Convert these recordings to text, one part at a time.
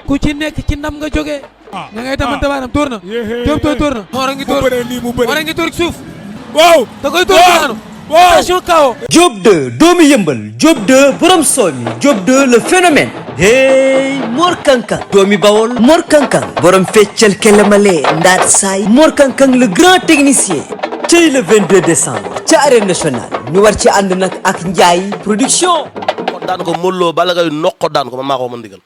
ku ci nekk ci ndam nga jógee. ña ngay tamante baaraam tóor na. Diop tóor na. Mor a ngi tóor Mor a ngi tóor ci suuf. waaw da koy tóor daanu. waaw attention kawo. Diop 2 doomu yëmbal Diop 2 borom soomi Diop 2 le phénomène. hey Mor Kankang doomi Bawol Mor Kankang borom feccal kelemale ndaat saay Mor Kankang le grand technicien. tey le 22 décembre ca arène nationale ñu war ci ànd nag ak Ndiaye production. daan ko Modou Lo Balla Gaye noq ko daan ko man maa ko mën ndigal.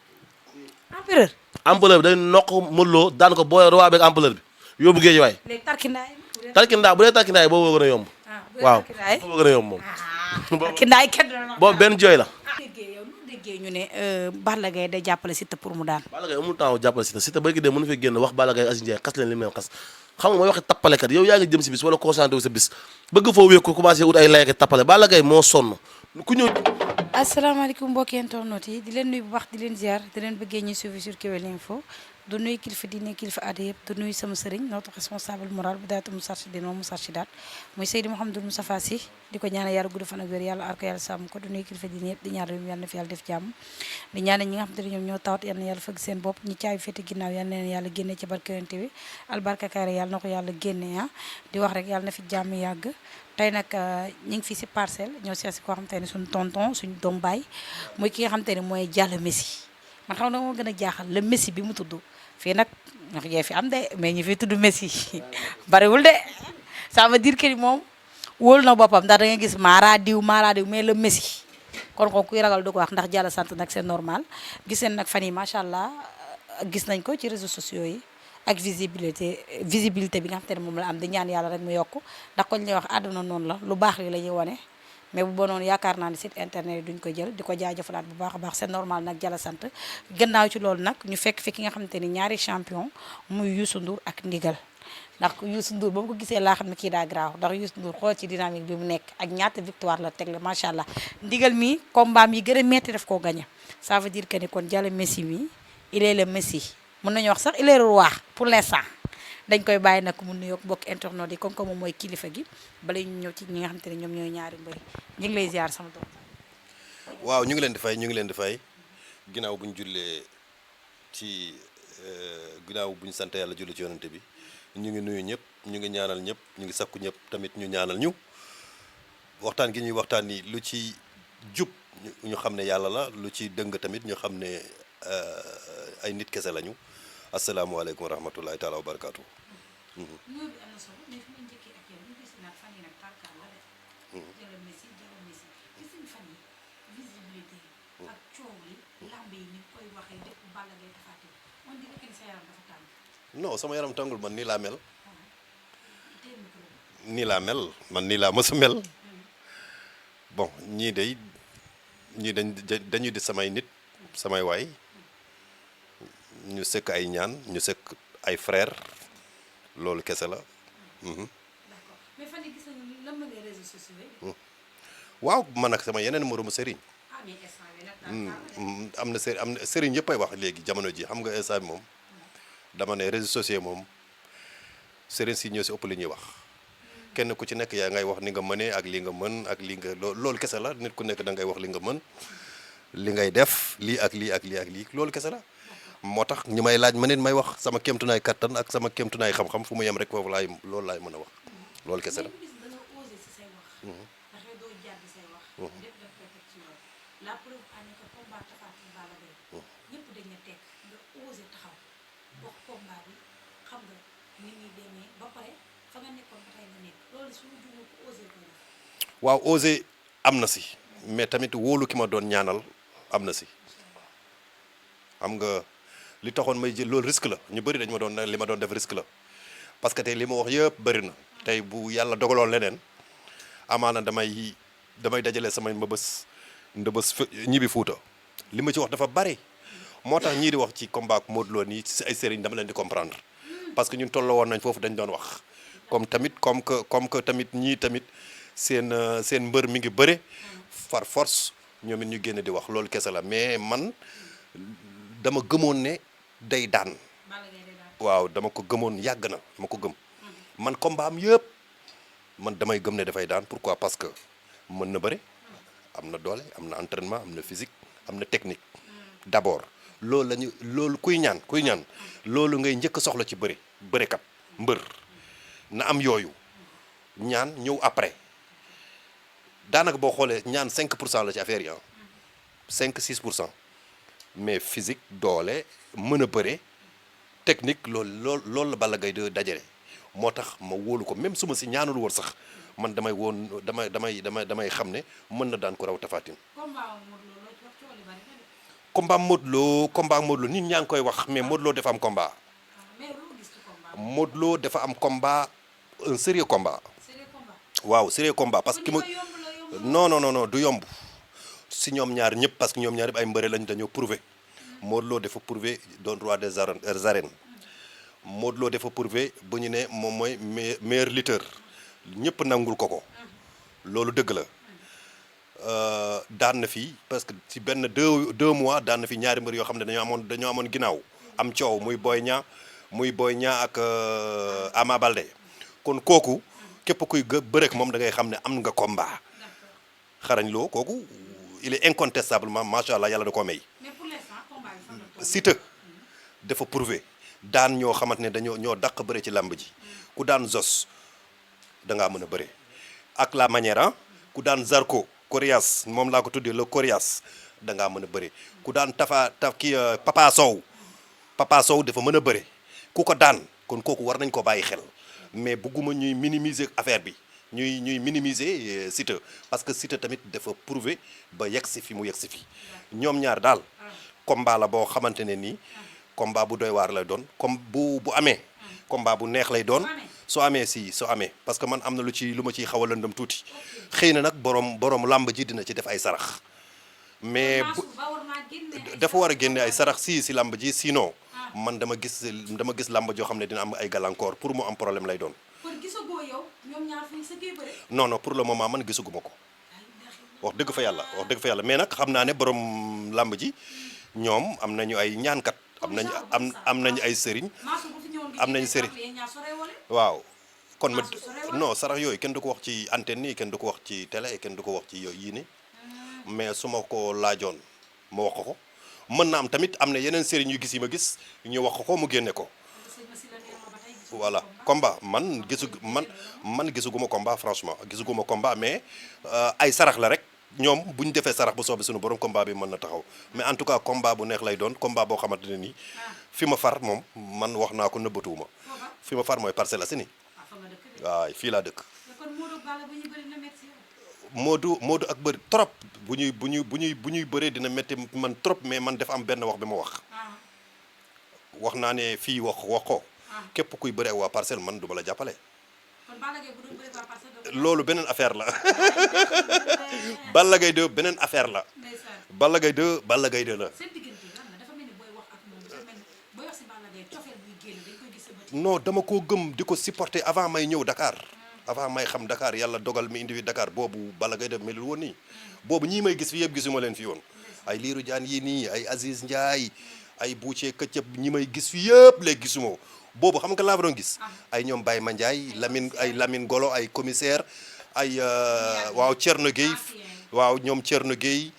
empereur. ampleur bi day noq Modou Lo daan ko booy roi beeg ampleur bi yóbbu géej waay. léegi tarkindaay. tarkindaa bu dee tarkindaa boobu gën a yomb. waaw boobu gën a yomb moom. tarkindaay kenn du la. boobu benn jooy la. déggee yow nu déggee ñu ne Balla Gaye day jàppale Siteu pour mu daan. Balla Gaye amul temps jàppale Siteu ba gi dee mënu fi génn wax Balla Gaye Aziz Ndiaye xas leen li mu xas xam nga mooy waxi tappalekat yow yaa ngi jëm si bis wala concentré wu sa bis bëgg foo wékk ko commencé ut ay laykat tappale Balla Gaye moo sonn ku ñëw. asalaamaaleykum mbokki internautes yi di leen nuyu bu baax di leen ziar di leen bëggee ñuy suivi sur Kewel Info du nuyu kilifa diine kilifa aada yëpp du nuyu sama sëriñ notre responsable moral bu daatu Moustarchidine moom Moustarchidaat muy Seydi Mouhamadou Moustapha Sy di ko ñaanal yàlla gudd fan ak wér yàlla aar ko yàlla sàmm ko du nuyu kilifa diine yëpp di ñaan réew mi yàlla na fi yàlla def jàmm di ñaanal ñi nga xam te ne ñoom ñoo tawat yàlla na yàlla fëgg seen bopp ñi caabi féete ginnaaw yàlla na leen yàlla génne ci barke yonent bi albarka kaare yàlla na ko yàlla génne ah di wax rek yàlla na fi jàmm yàgg tey nag ñu ngi fii si parcelle ñoo seet si koo xam te ne suñu tonton suñu doom baay muy ki nga xam te ne mooy Diallo Messi man xam na moo gën a jaaxal le Messi bi mu tudd fii nag ñax jee fi am de mais ñi fi tudd Messi bariwul de ça veut dire que ni moom wóolu na boppam ndax da nga gis maara diw mais le Messi kon kuy ragal du ko wax ndax Diallo sant nag c'est normal gis nañ nag fan yi macha allah gis nañ ko ci réseaux sociaux yi ak visibilité bi nga xam te ne moom la am di ñaan yàlla rek mu yokk ndax ko ñuy wax àdduna noonu la lu baax li la ñuy wane mais bu bonoon yaakaar naa ne site internet yi duñ ko jël di ko jaajëfalaat bu baax a baax c'est normal nag Diallo sant gannaaw ci loolu nag ñu fekk fi ki nga xamante ni ñaari champion muy Youssou Ndour ak Ndigal ndax Youssou Ndour ba mu ko gisee laa xam ne kii daa graaw ndax Youssou Ndour xool ci dynamique bi mu nekk ak ñaata victoire la tegle macha allah Ndigal mi combat yi gën a metti daf koo gagné ça veut dire que ni kon Diallo Messi mi il est le Messi mën nañu wax sax il est le roi pour l'instant dañ koy bàyyi nag mu nuyoog mbokk internet yi comme que moom mooy kilifa gi bala ñu ñëw ci ñi nga xamante ne ñoom ñooy ñaari mbëri ñu ngi lay ziar sama doom. waaw ñu ngi leen di fay ginnaaw bu ñu jullee ci ginnaaw bu ñu sant yàlla julli ci yonante bi ñu ngi nuyu ñëpp ñu ngi ñaanal ñëpp ñu ngi sakku ñëpp tamit ñu ñaanal ñu waxtaan gi ñuy waxtaan ni lu ci jub ñu xam ne yàlla la lu ci dëng tamit ñu xam ne ay nit kese lañu asalaamaaleykum wa rahmatullahi taala wa barakaatu. non sama yaram tàngul man nii laa mel. man nii laa mës a mel. bon ñii dañuy di samay nit samay waay. ñu sëkk ay ñaan ñu sëkk ay frère loolu kese la. d'accord mais fan yii gis nañu lan la réseaux sociaux yi. waaw man ak sama yeneen moromu sëriñ. am na sëriñ yëpp ay wax léegi jamono ji xam nga instant bi moom dama ne réseaux sociaux moom sëriñ si ñoo si ëpp li ñuy wax kenn ku ci nekk yaa ngay wax ni nga mënee ak li nga mën ak li nga loolu kese la nit ku nekk da ngay wax li nga mën li ngay def lii ak lii ak lii ak lii loolu kese la. moo tax ñu may laaj ma nit may wax sama kéemtunaay kattan ak sama kéemtunaay xam-xam fu mu yem rek foofu loolu laay mën a wax loolu kese la. waaw osé am na si mais tamit wóolu ki ma doon ñaanal am na si xam nga. li taxoon may jël loolu risque la ñu bëri dañu ma doon li ma doon def risque la parce que tey li ma wax yëpp bëri na tey bu yàlla dogaloon leneen amaana damay dajale samay mbëbës ñibbi Fuuta li ma ci wax dafa bëri moo tax ñii di wax ci combat ak Modou Lo nii ci ay sëriñ dama leen di comprendre parce que ñun tolloo woon nañ foofu dañ doon wax comme que tamit ñii tamit seen mbër mi ngi bëre par force ñoom it ñu génn di wax loolu kese la mais man dama gëmoon ne day daan waaw dama ko gëmoon yàgg na dama ko gëm man combat am yëpp man damay gëm ne dafay daan pourquoi parce que mën na bëre am na doole am na entraînement am na physique am na technique d'abord loolu lañu loolu kuy ñaan loolu ngay njëkk soxla ci bërekat mbër na am yooyu ñaan ñëw après daanaka boo xoolee ñaan 5% la ci affaire yi 5-6% mais physique doole mën a bëre technique loolu la Balla Gaye de dajale moo tax ma wóolu ko même su ma si ñaanul woon sax man damay xam ne mën na daan ko raw Tapha Tine. combat Modou Lo nit ñaa ngi koy wax mais Modou Lo dafa am combat. Modou Lo dafa am combat un sérieux combat. waaw sérieux combat parce que non du yomb si ñoom ñaar ñëpp parce que ñoom ñaar ñëpp ay mbëre lañ dañoo prouver Modou Lo dafa prouver doon roi des arènes Modou Lo dafa prouver bu ñu ne moom mooy meilleur lutteur ñëpp nangul ko loolu dëgg la daan na fi parce que ci benn deux mois daan na fi ñaari mbër yoo xam ne dañoo amoon ginnaaw am coow muy Boy Niang ak Ama Baldé kon kooku képp kuy bërek moom da ngay xam ne am nga combat xarañ loo kooku il est incontestablement macha allah yàlla da koo may. Siteu dafa prouver daan ñoo xamante ne ñoo dàq bëre ci làmb ji ku daan Zos da ngaa mën a bëre ak la manière ku daan Zarko Coriace moom laa ko tuddee le Coriace da ngaa mën a bëre ku daan Papa Sow dafa mën a bëre ku ko daan kon kooku war nañ ko bàyyi xel mais bugguma ñuy minimiser affaire bi ñuy minimiser Siteu parce que Siteu tamit dafa prouver ba yegg si fi mu yegg si fi ñoom ñaar daal combat la boo xamante ne nii combat bu doy waar lay doon comme bu amee combat bu neex lay doon soo amee parce que man am na lu ma ciy xaw a lëndëm tuuti xëy na nag borom làmb ji dina ci def ay sarax mais dafa war a génne ay sarax si làmb ji sinon man dama gis làmb joo xam ne dina am ay gàllankoor pour mu am problème lay doon. non pour le moment man gisaguma ko wax dëgg fa yàlla mais nag xam naa ne borom làmb ji ñoom am nañu ay ñaankat am nañu ay sëriñ waaw kon non sarax yooyu kenn du ko wax ci antenne yi kenn du ko wax ci télé kenn du ko wax ci yooyu yii ni mais su ma ko laajoon ma wax ko mën na am tamit am na yeneen sëriñ yu gis yi ma gis ñu wax ko mu génne ko voilà combat man gisuguma combat franchement gisuguma combat mais ay sarax la rek ñoom bu ñu defee sarax bu soobee suñu borom combat bi mën na taxaw mais en tout cas combat bu neex lay doon combat boo xamante ne nii fi ma far moom man wax naa ko nëbbatuwuma fi ma far mooy Parcelles Assainies waaw fii laa dëkk. Modou ak bëri trop bu ñuy bëree dina métti man trop mais man dafa am benn wax bi ma wax naa ne fii wax ko képp kuy bëri ak waa Parcelles man du ma la jàppale. loolu beneen affaire la Balla Gaye 2 beneen affaire la Balla Gaye 2 la non dama koo gëm di ko supporter avant may ñëw Dakar avant may xam Dakar yàlla dogal mi indi fi Dakar boobu Balla Gaye 2 melul woon nii boobu ñii may gis fi yëpp gisuma leen fi woon ay Lirou Diane yii nii ay Aziz Ndiaye ay Boucher Këccëb ñi may gis fi yëpp léegi gisuma boobu xam nga laa fa doon gis ay ñoom Baye Mandiaye Lamine Golo ay commissaire ay waaw Thierno Gueye waaw ñoom Thierno Gueye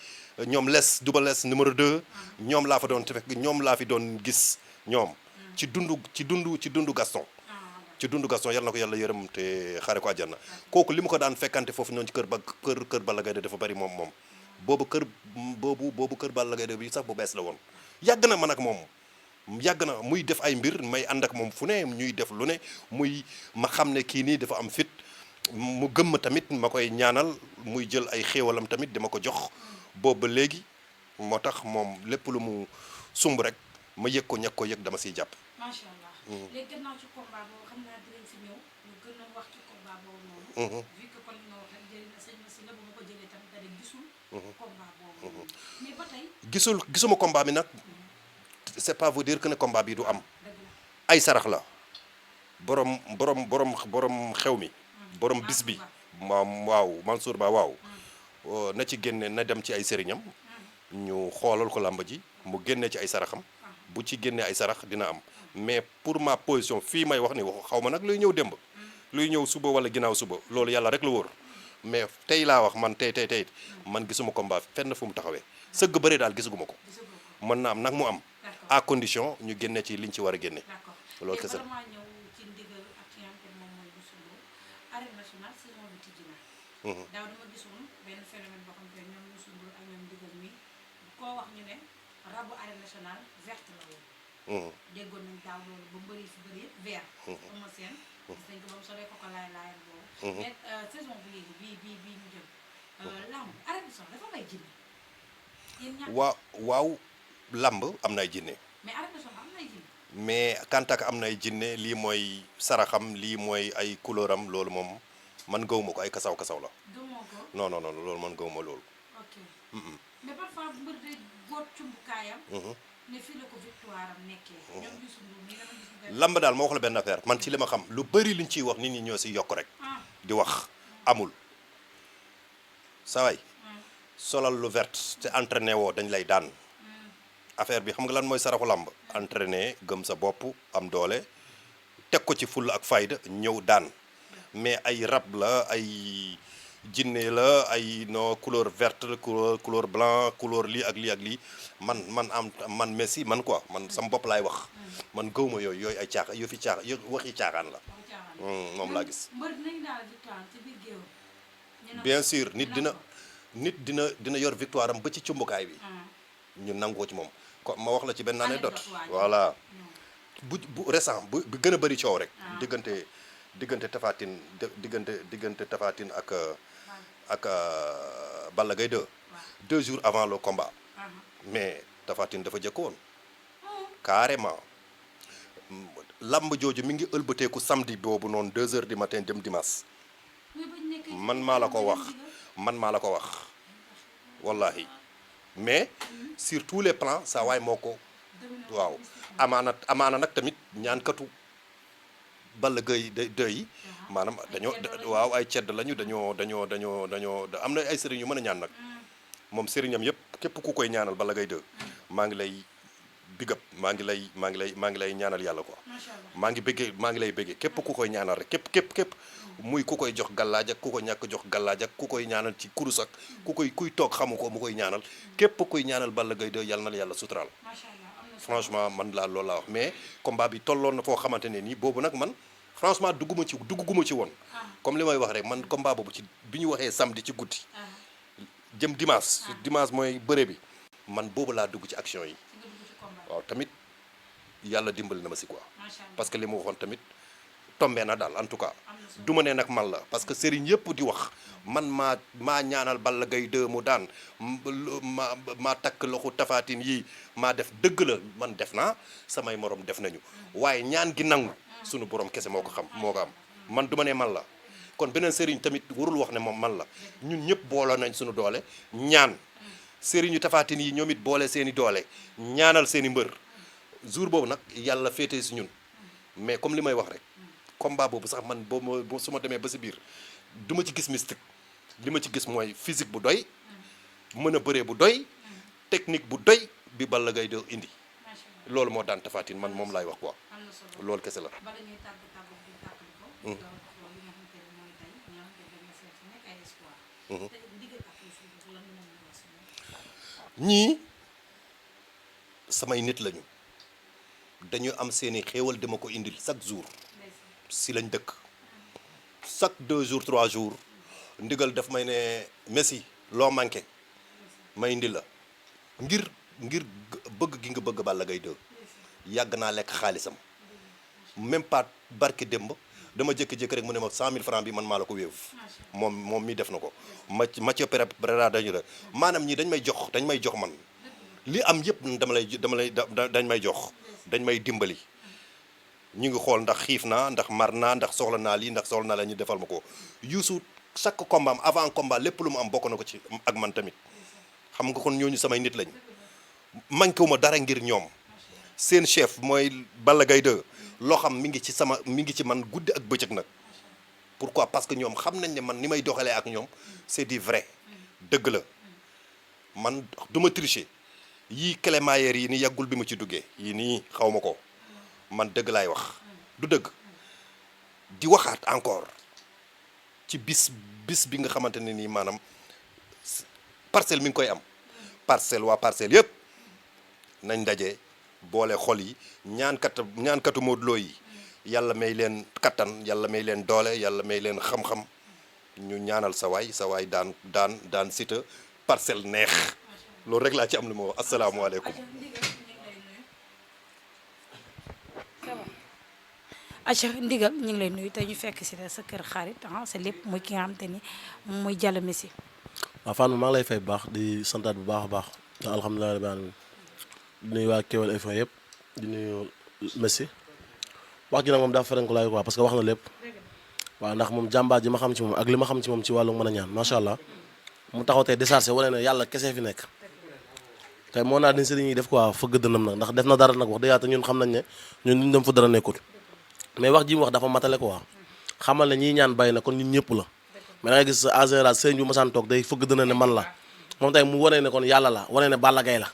ñoom Double Less numéro 2 ñoom laa fa doon fekk ñoom laa fi doon gis ñoom ci dundu Gaston yal na ko yàlla yërëm te xaare ko àjjana kooku li mu ko daan fekkante foofu noonu ci kër Balla Gaye dafa bari moom boobu kër Balla Gaye bi sax bu bees la woon yàgg na man ak moom yàgg na muy def ay mbir may ànd ak moom fu ne ñuy def lu ne ma xam ne kii nii dafa am fit mu gëmm tamit ma koy ñaanal muy jël ay xéewalam tamit dama ko jox boobu ba léegi moo tax moom lépp lu mu sumb rek ma yëg ko ñàkk ko yëg dama siy jàpp. macha allah léegi gannaaw ci combat boobu xam naa dinañ si ñëw ñu gën a wax ci combat boobu noonu. vu que kon nga wax rek jëriñ na sëñ Massi la bu ma ko jëlee tamit da gisul. combat boobu mais ba tey. gisuma combat bi nag. c'est pas vous dire que ne combat bi du am. ay sarax la borom xew mi. borom bis bi. waaw Mansour Ba waaw. na ci génne na dem ci ay sëriñam. ñu xoolal ko làmb ji mu génne ci ay saraxam. bu ci génnee ay sarax dina am mais pour ma position fii may wax ni xaw ma nag luy ñëw démb luy ñëw suba wala ginnaaw suba loolu yàlla rek la wóor mais tey laa wax man tey man gisuma combat fenn fu mu taxawee sëgg bëri daal gisuguma ko mën na am nag mu am à condition ñu génne ci liñ ci war a génne. d'accord loolu kese la. maa ñëw ci ndigal ak ci nga moom mooy Youssou Ndour arène nationale saison bi tijji na. daaw dama gisoon benn phénomène boo xam te ñoom Youssou Ndour ak ñoom ndigal mi koo wax ñu ne rabu arène nationale verte la woon. déggoon nañ daaw loolu ba mbëri fi bëri yëpp vert. ama seen gis nañ ko ba mu solee ko laay laayal boobu. mais saison bi léegi bii ñu jëm lamb arène nationale dafa may jinne. waaw lamb am na ay jinne. mais arène nationale am na ay jinne. mais kantak am na ay jinne lii mooy saraxam lii mooy ay couleuram loolu moom man gëwuma ko ay kasaw la. gëmoo ko. non loolu man gëwuma loolu. ok mais parfois mbër day boot cumbukaayam. ne fii la ko victoire am nekkee. ñoom Youssou Ndour nii dama gis. lamb daal ma wax la benn affaire man ci li ma xam lu bëri liñ ciy wax nit ñi ñoo si yokk rek. di wax amul. saway solal lu vert te entraîné woo dañ lay daan. affaire bi xam nga lan mooy saraxu lamb entraîné gëm sa bopp am doole teg ko ci fulla ak fayda ñëw daan mais ay rab la ay jinne la ay no couleur verte couleur blanc couleur lii ak lii man Messi man quoi man sama bopp laay wax man gëwma yooyu ay caaxaan yoo fi caaxaan yo waxi caaxaan la moom laa gis bien sûr nit dina yor victoire am ba ci cumbukaay bi ñu nangoo ci moom ko ma wax la ci benn anecdote voilà bu récent bu gën a bëri coow rek diggante Tapha Tine diggante Tapha Tine ak Balla Gaye 2 jours avant le combat mais Tapha Tine dafa jëkk woon carrément lamb jooju mi ngi ëlbateeku samedi boobu noonu 2 heures du matin dem dimanche man maa la ko wax wallahi mais sur tous les plans saa waay moo ko waaw amaana nag tamit ñaankatu Balla Gaye yi maanaam dañoo waaw ay cedd lañu dañoo am na ay sëriñ yu mën a ñaan nag moom sëriñam yëpp képp ku koy ñaanal Balla Gaye 2 maa ngi lay bigab maa ngi lay ñaanal yàlla quoi maa ngi lay béggee képp ku koy ñaanal rek képp muy ku koy jox gallaaj ak ku ko ñàkk jox gallaaj ak ku koy ñaanal ci kurus ak kuy toog xamu ko mu koy ñaanal képp kuy ñaanal Balla Gaye 2 yàlla na la yàlla suturaal franchement man laa loolu laa wax mais combat bi tolloon na foo xamante ne nii boobu nag man franchement dugguma ci woon comme li may wax rek man combat boobu ci bi ñu waxee samedi ci guddi jëm dimanche mooy bëre bi man boobu laa dugg ci action yi waaw tamit yàlla dimbali na ma si quoi parce que li ma waxoon tamit tombé na daal en tout cas du ma ne nag man la parce que sëriñ yëpp di wax man maa ñaanal Balla Gaye 2 mu daan maa takk loxo Tapha Tine yii maa def dëgg la man def naa samay morom def nañu waaye ñaan gi nangu sunu borom kese moo ko am man du ma ne man la kon beneen sëriñ tamit warul wax ne moom man la ñun ñëpp booloo nañ sunu doole ñaan sëriñu Tapha Tine yi ñoom it boole seeni doole ñaanal seeni mbër jour boobu nag yàlla féetee si ñun mais comme li may wax rek combat boobu sax man boobu su ma demee ba si biir du ma ci gis mystique li ma ci gis mooy physique bu doy mën a bëree bu doy technique bu doy bi Balla Gaye 2 indi loolu moo daan Tapha Tine man moom laay wax quoi loolu kese la. ñii samay nit lañu dañu am seeni xéewal dama ko indil chaque jour si lañ dëkk chaque 2 jours 3 jours ndigal daf may ne Messi loo manqué may indi la ngir bëgg gi nga bëgg Balla Gaye 2 yàgg naa lekk xaalisam même pas barke démb dama jékki-jékki rek mu ne ma 100 000 francs bi man maa la ko wéev moom mi def na ko Mathieu Pereira dañu la maanaam ñii dañ may jox man li am yëpp dañ may jox dañ may dimbali ñu ngi xool ndax xiif naa ndax mar naa ndax soxla naa lii ndax soxla naa la ñu defal ma ko Youssou chaque combat am avant combat lépp lu mu am bokk na ko ci ak man tamit xam nga kon ñooñu samay nit lañ manqué wu ma dara ngir ñoom seen chef mooy Balla Gaye 2 loo xam mi ngi ci man guddi ak bëccëg nag pourquoi parce que ñoom xam nañ ne man ni may doxalee ak ñoom c'est du vrai dëgg la man du ma tricher yii clémaillère yi ni yàggul bi ma ci duggee yii nii xaw ma ko man dëgg laay wax du dëgg di waxaat encore ci bis bi nga xamante ne nii maanaam parcelle mi ngi koy am parcelle waa parcelle yëpp nañ daje boole xol yi ñaankatu Modou Lo yi yàlla may leen kattan yàlla may leen doole yàlla may leen xam-xam ñu ñaanal sa waay daan Siteu parcelle neex loolu rek laa ci am lu ma wax asalaamaaleykum. aca ndigal ñu ngi lay nuyu te ñu fekk si sa kër xarit sa lépp muy ki nga xam te ni muy Diallo Messi. waaw Fane maa ngi lay fay bu baax di santaat bu baax a baax alhamdulilah rabbil alamin di nuyu waa Kewel FM yëpp di nuyu Messi wax ji nag moom dafa ferenk laay quoi parce que wax na lépp waaw ndax moom jàmbaar ji ma xam ci moom ak li ma xam ci moom ci wàllu mën a ñaan macha allah mu taxaw tey déchargé wane ne yàlla kese fi nekk tey moo naa ni sëriñ yi def quoi fëgg dënam nag ndax def na dara nag wax dëgg yàlla ñun xam nañ ne ñun duñ dem fu dara nekkul mais wax ji mu wax dafa matale quoi xamal ne ñii ñaan bàyyi na kon ñun ñëpp la mais da ngay gis en général sëriñ bu masaan toog day fëgg dëna ne man la moom tey mu wane ne kon yàlla la wane ne Balla Gaye la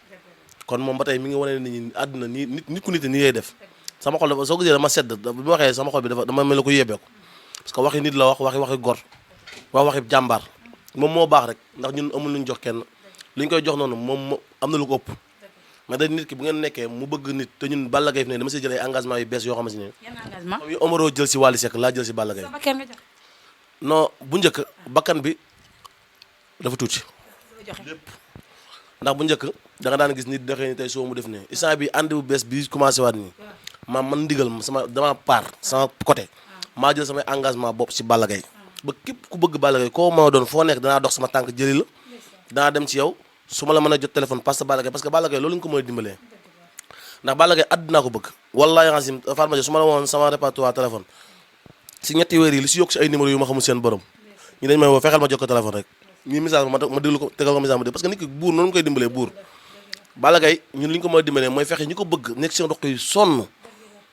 kon moom ba tey mi ngi wane ne nit ñi àdduna nii nit ku nit nii ngay def sama xol dafa soo gisee dama sedd bi ma waxee sama xol bi dama mel ne ko yebbeeku parce que waxi nit la waxi gor waxi jàmbaar moom moo baax rek ndax ñun amul luñ jox kenn li ñu koy jox noonu moom am na lu ko ëpp mais dañ nit ki bu ngeen nekkee mu bëgg nit te ñun Balla Gaye fi ne dama si jël ay engagement yu bees yoo xamante ne yu Omaro jël si Wally Seck laa jël si Balla Gaye non bu njëkk bakkan bi dafa tuuti lépp ndax bu njëkk da nga daan gis nit doxee ni tey soo mu def ne instant bi ànd bu bees bi commencé waat nii man ndigal dama part sama côté maa jël samay engagement bopp si Balla Gaye ba képp ku bëgg Balla Gaye koo ma doon foo nekk danaa dox sama tànk jëli la danaa dem ci yow su ma la mën a jot téléphone parce que Balla Gaye loolu ñu ko mën a dimbalee ndax Balla Gaye àddinaa ko bëgg wallahi ngasim farmajo su ma la woon sama répertoire téléphone si ñetti weer yi li si yokk si ay numéro yu ma xamul seen borom ñu dañ may woo fexeel ma jot ko téléphone rek ñii message ma déglu ko tegal ko message ma dégg parce que nit ki buur noonu koy dimbalee buur Balla Gaye ñun li ñu ko mën a dimbalee mooy fexe ñi ko bëgg nekk seen dox yi sonn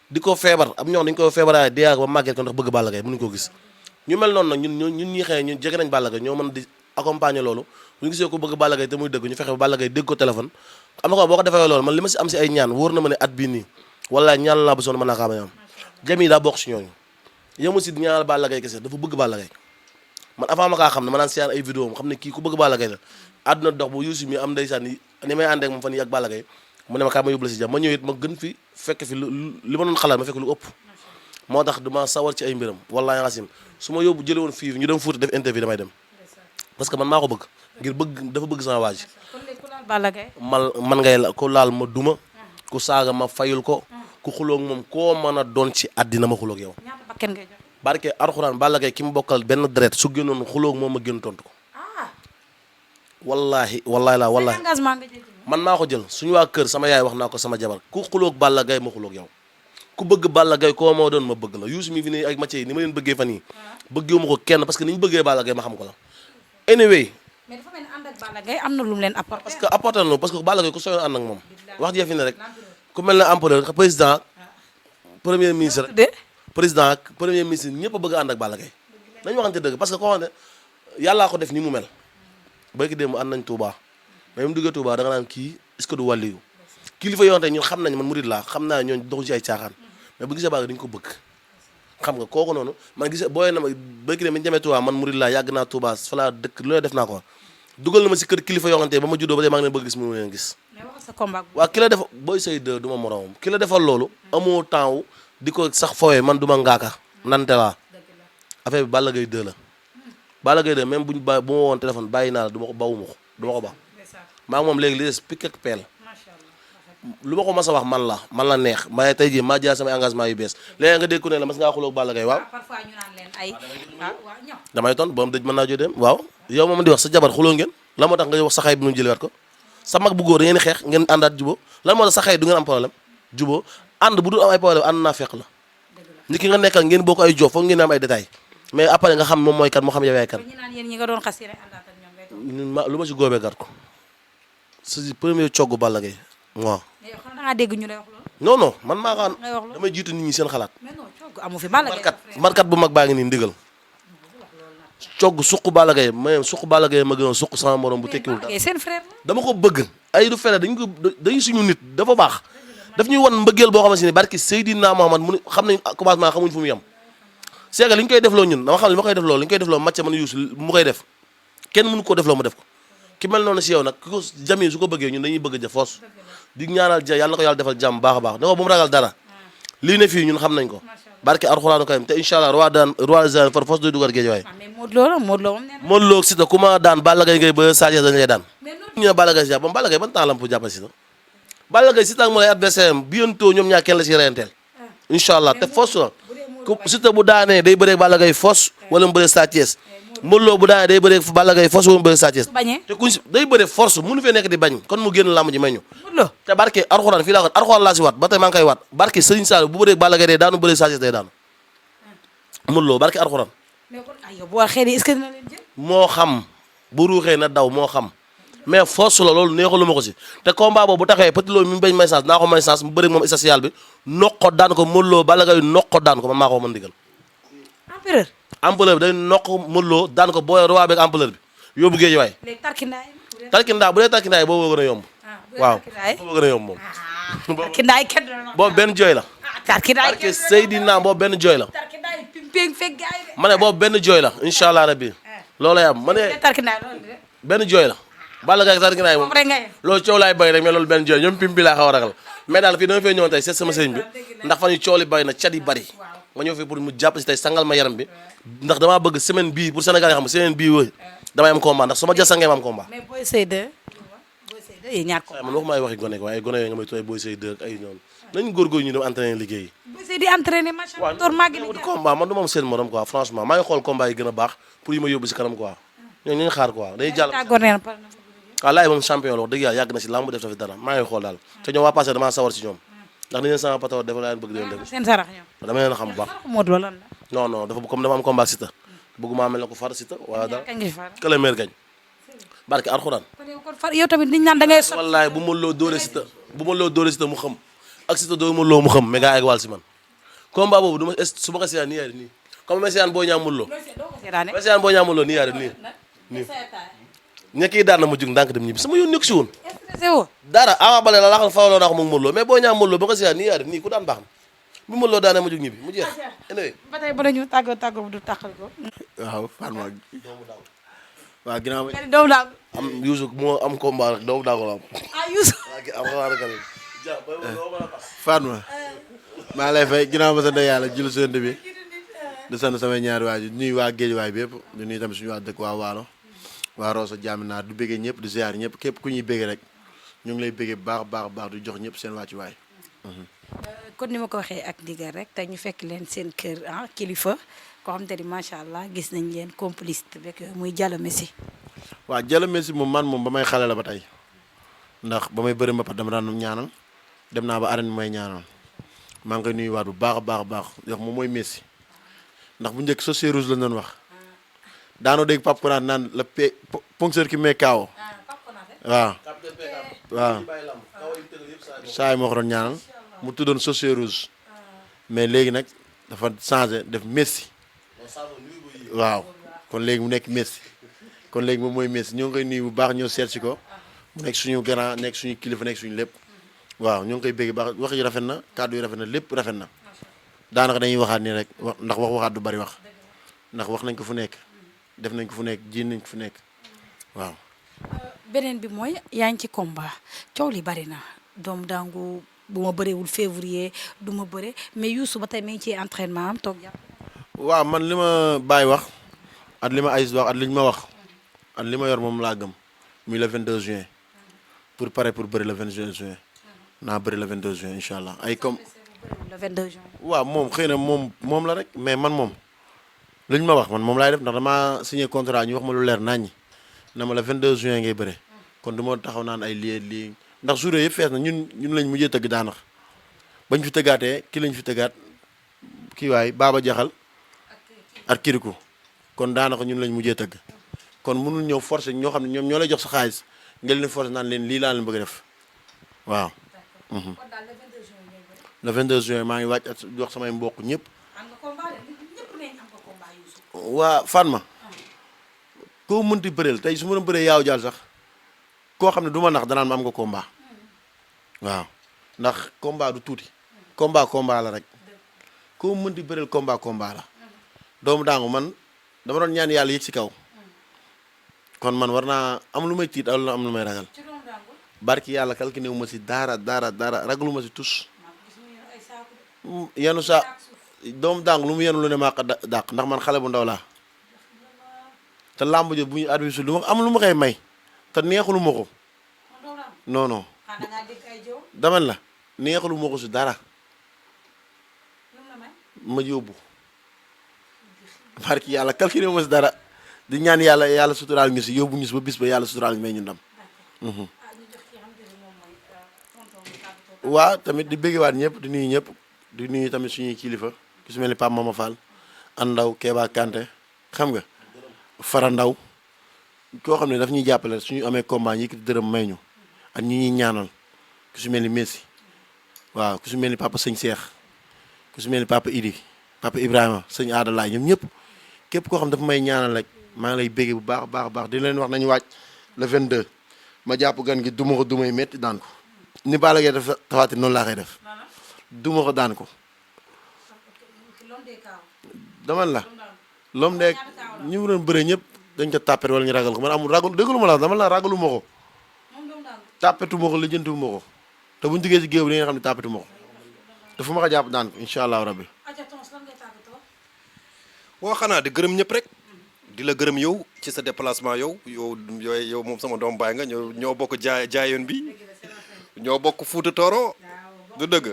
di ko feebar am ñoo dañu ko feebaraay dee ba màgget ko ndax bëgg Balla Gaye mënuñu ko gis ñu mel noonu nag ñun ñi xëy ñun jege nañ Balla Gaye ñoo mën di accompagner loolu bu ñu gisee ko bëgg Balla Gaye te muy dëgg ñu fexe ba Balla Gaye dégg ko téléphone am na ko boo ko defee loolu man li ma si am si ay ñaan wóor na ma ne at bii nii wala ñaan laa ba sonn mën naa xaama am jami daa bokk si ñooñu yemu si ñaanal Balla Gaye kese dafa bëgg Balla Gaye man avant ma kaa xam ne ma naan siyaan ay vidéo am xam ne kii ku bëgg Balla Gaye la àdduna dox bu Youssou mi am ndeysaan ni may àndee ak moom fan yi ak Balla Gaye mu ne ma kaa ma yóbbu la si jàmm ma ñëw it ma gën fi fekk fi li ma doon xalaat ma fekk lu ëpp moo tax duma sawar ci ay mbiram wallaahi ngasim su ma yóbbu jële woon fii ñu dem Fuuta def interview damay dem parce que man maa ko bëgg ngir dafa bëgg sama waa ji man ngay la ku laal ma duma ku saaga ma fayul ko ku xuloog moom koo mën a doon ci àddina ma xuloog yow barke Alxuraan Balla Gaye ki mu bokkal benn deret su génnoon xuloog moom ma génn tontu ko wallaahi man maa ko jël suñu waa kër sama yaay wax naa ko sama jabar ku xuloog Balla Gaye ma xuloog yow ku bëgg Balla Gaye koo moo doon ma bëgg la Youssou mi fi ne ak Mathieu ni ma leen bëggee fan yi bëggeewu ma ko kenn parce que ni ñu bëggee Balla Gaye ma xam ko la anyway mais dafa mel ni ànd ak Balla Gaye am na lu mu leen apporté parce que apporté na parce que Balla Gaye ku soyoon ànd ak moom wax ji fi ne rek ku mel ne empereur président premier ministre ñëpp a bëgg a ànd ak Balla Gaye nañu waxante dëgg parce que koo xam ne yàllaa ko def ni mu mel bayki démb ànd nañ Touba mais mu duggee Touba da nga naan kii est-ce que du wàlliyu kilifa yoon tey ñun xam nañ man murid laa xam naa ñooñ doxu ci ay caaxaan mais bu gisee Balla Gaye dañu ko bëgg xam nga kooku noonu man gisee booyee na ma bayki démb ñu demee Touba man murid laa yàgg naa Touba fa laa dëkk lu ne def naa ko dugal na ma si kër kilifa yoo xamante ba ma juddoo ba tey maa ngi leen bëgg gis mu leen gis waaw ki la def Boy Seye 2 du ma moromam ki la defal loolu amoo temps wu di ko sax fowee man du ma ngaaka nante laa affaire bi Balla Gaye 2 la Balla Gaye 2 même bu ma woon téléphone bàyyi naa la du ma ko bawuma ko du ma ko ba maa ngi moom léegi li des picc ak peel lu ma ko mas a wax man la neex ma tey jii maa jaar samay engagement yu bees léegi nga dégg ku ne la mas ngaa xuloo Balla Gaye waaw parfois ñu naan leen ay damay ton boom dëj mën naa joo dem waaw yow moom di wax sa jabar xuloo ngeen la moo tax nga wax sa xay bi nu jëliwaat ko sa mag bu góor da ngeen xeex ngeen àndaat jubóo lan moo tax sa xay du ngeen am problème jubóo ànd bu dul am ay problème ànd naa fekk la nit ki nga nekkal ngeen boo ko ay jox foog ngeen am ay détails mais après nga xam moom mooy kan moo xam yow yaay kan lu ma si góobee gar ko c'est premier coggu Balla Gaye waaw non non man maa xam damay jiitu nit ñi seen xalaat markat bu mag baa ngi nii ndigal cogg suq Balla Gaye mais suq Balla Gaye ma gën a suq sama morom bu tekkiwul dama ko bëgg ay du fere dañu suñu nit dafa baax daf ñuy wan mbëggeel boo xamante ni barki Seydina Muhammad mu xam nañ commencement xamuñ fu mu yem c'est que li ñu koy defloo ñun dama xam ne li ma koy defloo li ñu koy defloo macca man Youssou mu koy def kenn mënu koo defloo mu def ko ki mel noonu si yow nag ki ko jami su ko bëggee ñun dañuy bëgg ja force di ñaanal ja yàlla na ko yàlla defal jàmm baax a baax ne ko bu mu ragal dara lii ne fii ñun xam nañ ko barke alxuraanu karim te incha allah roi des arènes par force doy dugal géej waaye Modou Lo Siteu ku ma daan Balla Gaye ngay ba Sa Thiès dañ lay daan ñu ne Balla Gaye si jàpp ba Balla Gaye ban temps la pour jàppal Siteu Balla Gaye Siteu ak mooy adversaire am bientôt ñoom ñaar kenn la si reyanteel incha allah te force la Siteu bu daanee day bëreeg Balla Gaye force wala mu bëreeg Sa Thiès Modou Lo bu daanee day bëreeg Balla Gaye force wala mu bëreeg Sa Thiès te kuñ si day bëreeg force mënu fee nekk di bañ kon mu génn làmb ji may ñu te barke alxuraan fii laa ko alxuraan laa si waat ba tey maa ngi koy waat barke Serigne Sall bu bëreeg Balla Gaye day daanu bëreeg Sa Thiès day daanu Modou Lo barke alxuraan moo xam bu ruuxee na daw moo xam mais force la loolu neexalu ma ko si te combat boobu bu taxee Petit Lo mi bañ may chance naa ko may chance mu bëri moom social bi noq ko daan ko Modou Lo Balla Gaye noq ko daan ko man maa ko mën digal empereur bi day noq Modou Lo daan ko booy roi beeg empereur bi yóbbu géej waay tarkindaa bu dee tarkindaa yi boobu gën a yomb waaw boobu gën a yomb moom boobu benn jooy la parce que Seydina boobu benn jooy la ma ne boobu benn jooy la incha allah rabbi loolu am ma ne benn jooy la Balla Gaye tarkindaa yi moom loolu coow laay bay rek mais loolu benn jooy ñoom pim bi laa xaw a ragal mais daal fii dama fay ñëwoon tey seet sama sëriñ bi ndax fan yu coow li bay na cat yi bari ma ñëw fi pour mu jàpp si tey sangal ma yaram bi ndax damaa bëgg semaine bii pour Sénégal yi xam semaine bii wëy damay am combat ndax su ma jël sangee ma am combat mais Boy Seye 2 man waxuma ay waxi gone ko waaye gone yooyu nga may tooy Boy Seye 2 ak ay ñoom nañ góorgóorlu ñu dem entraîner liggéey Boy Seye di entraîner machin door màgg combat man du ma am seen morom quoi franchement maa ngi xool combat yi gën a baax pour yi ma yóbbu si kanam quoi ñooñu ñu ngi xaar quoi day jàll waaw laay moom champion la wax dëgg yàlla yàgg na si lamb def tafi dara maa ngi xool daal te ñoom waa passé damaa sawar si ñoom ndax ni leen sama patawar dafa laa leen bëgg leen dégg dama leen xam bu baax non dafa comme dama am combat Siteu bëgguma mel na ko far Siteu wala dara que le maire gagne barke alxuraan yow tamit niñ naan da ngay wallaay bu ma loo dóore Siteu mu xam ak Siteu dóore ma loo mu xam mais gaa egg wàll si man combat boobu du ma su ma ko seetaan nii yaa def nii comme ma seetaan boo ñaamul loo ma seetaan boo ñaamul loo nii yaa def nii ñekki daan na ma jug ndànk dem ñibbi sama yoon nekk si woon dara Ama Baldé la xam fawloo naa ko moom Modou Lo mais boo ñaam Modou Lo ba ko seetaan nii yaa def nii ku daan baax na bu Modou Lo daanee ma jug ñibbi mu jeex ba tey ba dañu tàggoo bu du tàqal ko waaw Fatma waaw ginnaaw ma doomu daaw am Youssou moo am combat rek doomu daago la am Fatma maa lay fay ginnaaw ma sant yàlla jul sënd bi di sant samay ñaari waajur nuyu waa géej waay bi yëpp di nuyu tamit suñu waa dëkk waa Waalo waa Rosso Diaminaar du bëggee ñëpp di ziar ñëpp képp ku ñuy bëggee rek ñu ngi lay bëggee baax di jox ñëpp seen wàccuwaay. kon ni ma ko waxee ak ndigal rek te ñu fekk leen seen kër kilifa koo xam te ni macha allah gis nañ leen complice rek muy Diallo Messi. waaw Diallo Messi moom man moom ba may xale la ba tey ndax ba may bëri mbapat dama daan ñaanal dem naa ba arène may ñaanal maa ngi koy nuyuwaat bu baax a baax wax moom mooy Messi ndax bu njëkk Société Rouge lañ doon wax. daanoo dégg Pape Konaté naan la ponceur ki mee kaawo waaw saa yi moo ko doon ñaanal mu tuddoon Société Rouge mais léegi nag dafa changé def Messi waaw kon léegi mu nekk Messi kon léegi moom mooy Messi ñoo ngi koy nuyu bu baax ñoo seet si ko mu nekk suñu grand nekk suñu kilifa nekk suñu lépp waaw ñoo ngi koy bégg baax wax yi rafet na kàddu yi rafet na lépp rafet na daanaka dañuy waxaat nii rek ndax waxaat du bari wax ndax wax nañ ko fu nekk def nañ ko fu nekk jiin nañ ko fu nekk waaw. beneen bi mooy yaa ngi ci combat coow li bari na doom daangu bu ma bëreewul février du ma bëre mais Youssou ba tey mi ngi ci entraînement am toog jàpp. waaw man li ma Baye wax at li ma Aïs wax at li ñu ma wax at li ma yor moom laa gëm muy le 22 juin pour pare pour bëri le 22 juin naa bëri le 22 juin incha allah ay comme. le 22 juin. waaw moom xëy na moom la rek mais man moom. li ñu ma wax man moom laay def ndax damaa signé contrat ñu wax ma lu leer naññi na ma la 22 juin ngay bëre kon du ma taxaw naan ay lii ndax jour yëpp fees na ñun lañ mujjee tëgg daanax bañ fi tëggaatee ki lañ fi tëggaat kii waay Baba Jaxal ak Kirikou kon daanaka ñun lañ mujjee tëgg kon mënul ñëw forcé ñoo xam ne ñoom ñoo lay jox sa xaalis nga leen forcé naan leen lii laa leen bëgg a def waaw. le 22 juin maa ngi wàcc at jox samay mbokk ñëpp. waa Fatma koo mënti bëreel tey su ma doon bëree yaaw jaal sax koo xam ne du ma nax danaan ma am nga combat waaw ndax combat du tuuti combat la rek koo mënti bëreel combat la doomu daangu man dama doon ñaan yàlla yëg ci kaw kon man war naa am lu may tiit am lu may ragal barki yàlla calculé wu ma si dara ragalu ma si tus yenu sa doom dàng lu mu yenu lu ne maa ko dàq ndax man xale bu ndaw laa te làmb jo bu ñu advisu lu ma am lu ma koy may te neexulu ma ko non daman la neexulu ma ko si dara ma yóbbu barki yàlla calculé wu ma si dara di ñaan yàlla suturaal ñu si yóbbu ñu si ba bis ba yàlla suturaal ñu may ñu ndam waaw tamit di bëggewaat ñëpp di nuyu ñëpp di nuyu tamit suñuy kilifa ku su mel ni Pape Mama Fall Andaw Keba Kanté xam nga Fara Ndaw koo xam ne daf ñuy jàppale suñu amee combat yi ki dërëm may ñu ak ñi ñuy ñaanal ku su mel ni Messi waaw ku su mel ni papa sëñ Cheikh ku su mel ni papa Idi papa Ibrahima sëñ Aada Laay ñoom ñëpp képp koo xam dafa may ñaanal rek maa ngi lay bëgge bu baax di leen wax nañu wàcc le 22 ma jàpp gan gi duma ko dumay métti daan ko ni Balla Gaye def tawaati noonu laa koy def duma ko daan ko daman la lom de ñu doon bëre ñëpp dañ ko tàppet wala ñu ragal ko man amul ragal déglu ma la dama la ragalu ma ko tàppetu ma ko lijjantu ma ko te buñ duggee ci géew bi di nga xam ne tàppetu ma ko te fu ma ko jàpp daan ko incha allahu rabbi woo xanaa di gërëm ñëpp rek di la gërëm yow ci sa déplacement yow moom sama doom baay nga ñoo bokk jaayoon bi ñoo bokk Fuuta Tooro du dëgg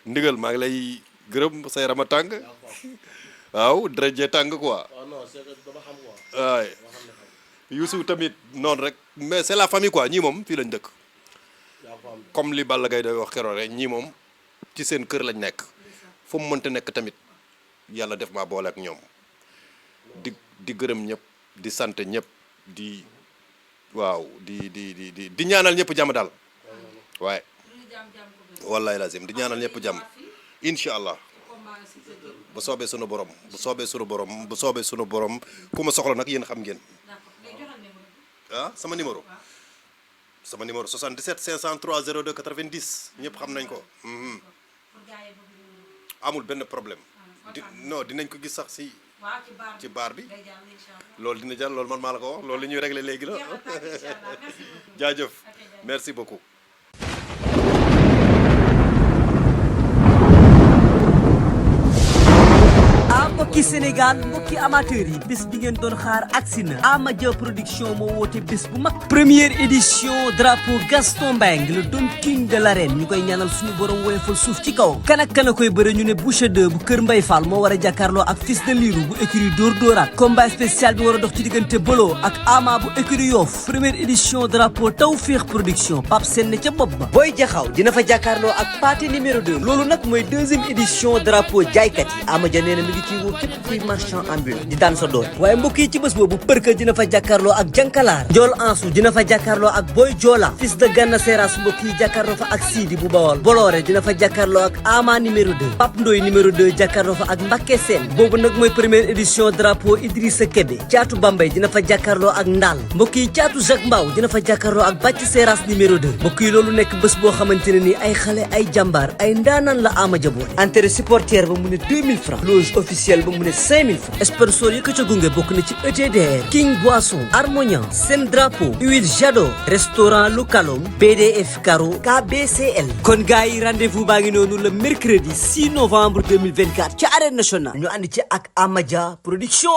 ndigal maa ngi lay gërëm say rama tàng waaw dërëjee tàng quoi waay Youssou tamit noonu rek mais c'est la famille quoi ñii moom fii lañ dëkk comme li Balla Gaye day wax keroog rek ñii moom ci seen kër lañ nekk fu mu mënta nekk tamit yàlla def maa boole ak ñoom di gërëm ñëpp di sant ñëpp di ñaanal ñëpp jàmm daal waaye wallahi lazim di ñaanal ñëpp jàmm incha allah bu soobee sunu borom ku ma soxla nag yéen xam ngeen sama numéro 77 503 02 90 ñëpp xam nañ ko amul benn problème dinañ ko gis sax ci baar bi loolu dina jar loolu man maa la ko wax loolu li ñuy régler léegi la jaajëf merci beaucoup mbokki Sénégal mbokki amateurs yi bés bi ngeen doon xaar agsi na Amadia production moo woote bés bu mag première édition drapeau Gaston Mbengue le Don King de l'arène ñu koy ñaanal suñu borom woyofal suuf ci kaw kan koy bëre ñu ne Boucher 2 bu Kër Mbay Fall moo war a jàkkaarloo ak Fils de Lirou bu écurie Dóor Dóoraat combat spécial bi war a dox ci diggante Bolo ak Ama bu écurie Yoff première édition drapeau Tawfekh production Pape Sène ca bopp ba Boy Jaxaw dina fa jàkkaarloo ak Pathé numéro 2 loolu nag mooy deuxième édition drapeau jaaykat yi Amadia nee na mi ngi ci woo képp kuy marchand ambulant di daan sa doole waaye mbokk yi ci bés boobu përka dina fa jàkkaarloo ak Jankalaar Njool Ansu dina fa jàkkaarloo ak Boy Joola Fils de Gana Seras mbokk yi jàkkaarloo fa ak Sidi bu Bawol Boloré dina fa jàkkaarloo ak Ama numéro 2 Pape Ndoy numéro 2 jàkkaarloo fa ak Mbacké Sène boobu nag mooy première édition drapeau Idrissa Kébé Caatu Bambey dina fa jàkkaarloo ak Ndaal mbokk yi Caatu Jacques Mbaw dina fa jàkkaarloo ak Bàcc Seras numéro 2 mbokk yi loolu nekk bés boo xamante ne ni ay xale ay jàmbaar ay ndaanaan la Amadia boole entrée supporter ba mu ne 2000 francs loge officielle ba mu ne 5000 francs sponsor yi ko ca gunge bokk na ci ETDR King Boisson Harmonia Sen Drapeau Huile Jado restaurant Loukalom BDF Caro KBCL kon gars yi rendez-vous baa ngi noonu le mercredi 6 novembre 2024 ci arène nationale ñu ànd ci ak Amadia production